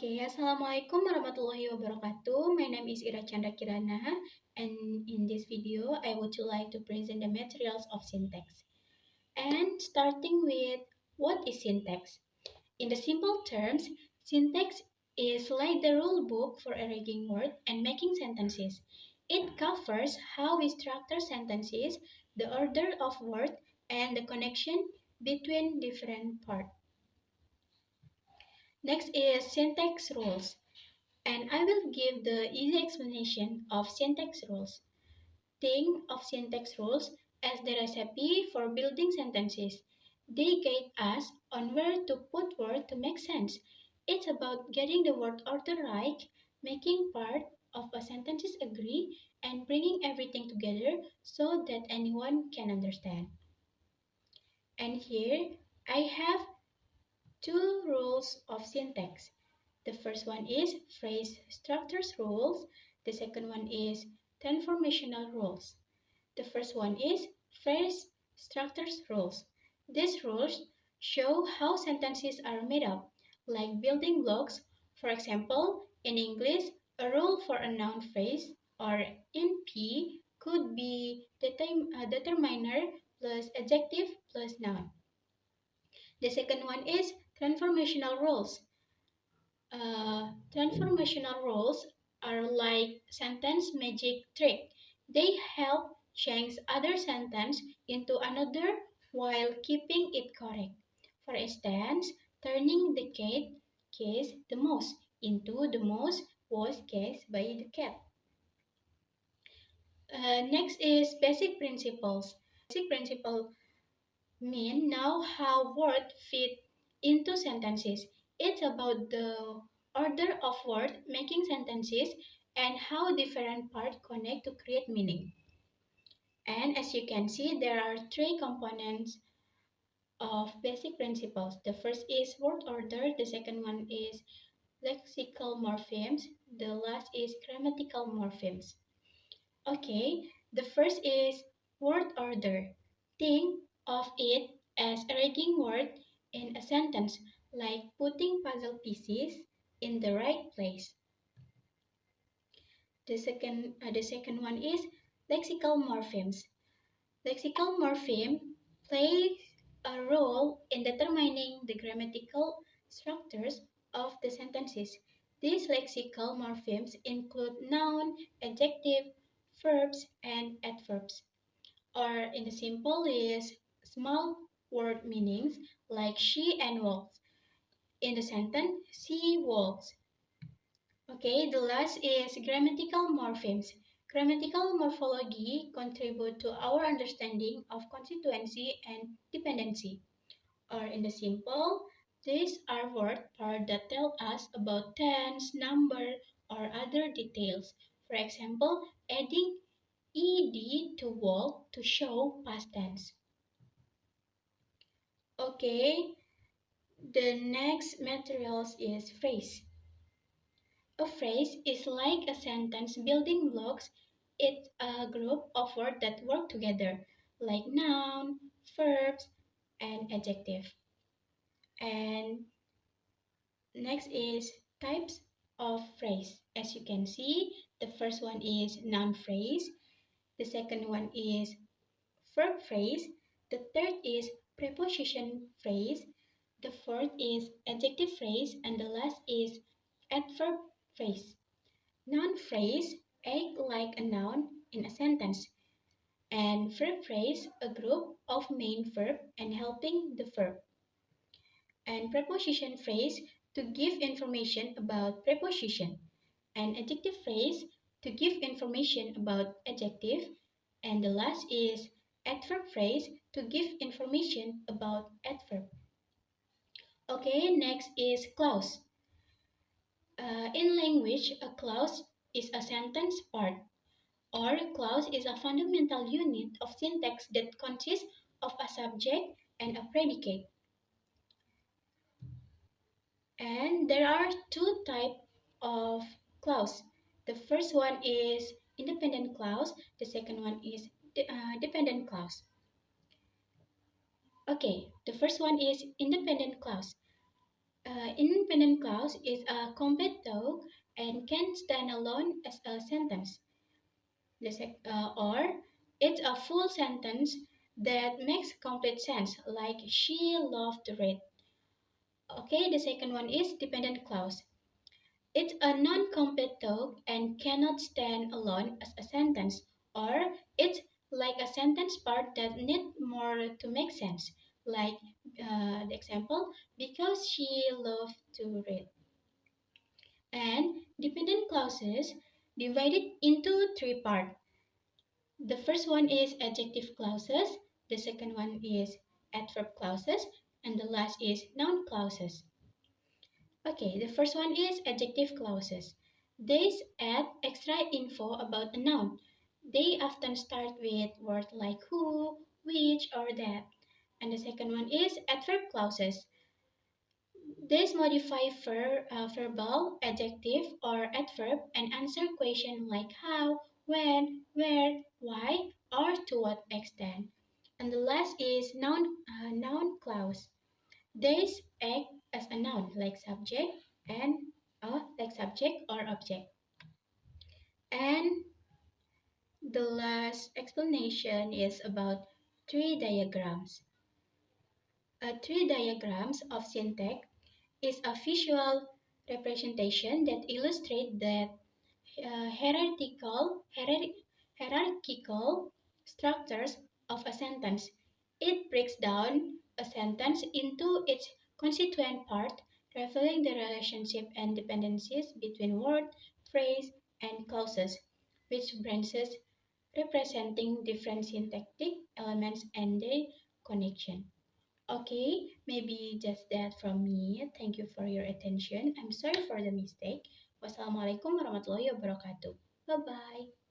Okay, Assalamualaikum warahmatullahi wabarakatuh. My name is CHANDRA KIRANA, and in this video, I would like to present the materials of syntax. And starting with what is syntax? In the simple terms, syntax is like the rule book for arranging words and making sentences. It covers how we structure sentences, the order of words, and the connection between different parts. Next is syntax rules. And I will give the easy explanation of syntax rules. Think of syntax rules as the recipe for building sentences. They guide us on where to put words to make sense. It's about getting the word order right, making part of a sentences agree, and bringing everything together so that anyone can understand. And here I have two rules of syntax. The first one is phrase structures rules. The second one is transformational rules. The first one is phrase structures rules. These rules show how sentences are made up, like building blocks. For example, in English, a rule for a noun phrase or NP could be determiner plus adjective plus noun. The second one is transformational rules. Transformational rules are like sentence magic trick. They help change other sentence into another while keeping it correct. For instance, turning the cat case the mouse into the mouse was case by the cat. Next is basic principles. Basic principles mean now how words fit into sentences. It's about the order of words making sentences and how different parts connect to create meaning. And as you can see, there are three components of basic principles. The first is word order, the second one is lexical morphemes, the last is grammatical morphemes. Okay, the first is word order. Think of it as arranging words in a sentence, like putting puzzle pieces in the right place. The second one is lexical morphemes. Lexical morpheme plays a role in determining the grammatical structures of the sentences. These lexical morphemes include noun, adjective, verbs, and adverbs. Or in the simple is small word meanings like she and walks. In the sentence, she walks. Okay, the last is grammatical morphemes. Grammatical morphology contribute to our understanding of constituency and dependency. Or in the simple, these are word parts that tell us about tense, number, or other details. For example, adding ed to walk to show past tense. Okay, the next materials is phrase. A phrase is like a sentence building blocks. It's a group of words that work together, like noun, verbs, and adjective. And next is types of phrase. As you can see, the first one is noun phrase. The second one is verb phrase. The third is preposition phrase. The fourth is adjective phrase. And the last is adverb phrase. Noun phrase act like a noun in a sentence. And verb phrase a group of main verb and helping the verb. And preposition phrase to give information about preposition. And adjective phrase to give information about adjective. And the last is adverb phrase to give information about adverb. Okay, next is clause. In language, a clause is a sentence part, or a clause is a fundamental unit of syntax that consists of a subject and a predicate. And there are two types of clause. The first one is independent clause, the second one is dependent clause. Okay, the first one is independent clause. Independent clause is a complete thought and can stand alone as a sentence. Or it's a full sentence that makes complete sense, like she loved to read. Okay, the second one is dependent clause. It's a non-complete thought and cannot stand alone as a sentence, or it's like a sentence part that need more to make sense, like the example, because she loved to read. And dependent clauses divided into three parts. The first one is adjective clauses, the second one is adverb clauses, and the last is noun clauses. Okay, the first one is adjective clauses. These add extra info about a noun. They often start with words like who, which, or that. And the second one is adverb clauses. These modify verbal, adjective, or adverb and answer questions like how, when, where, why, or to what extent. And the last is noun clause. These act as a noun like subject and like subject or object. And the last explanation is about tree diagrams. A tree diagrams of syntax is a visual representation that illustrates that hierarchical structures of a sentence. It breaks down a sentence into its constituent part, revealing the relationship and dependencies between word, phrase, and clauses, which branches representing different syntactic elements and their connection. Okay, maybe just that from me. Thank you for your attention. I'm sorry for the mistake. Wassalamualaikum warahmatullahi wabarakatuh. Bye bye.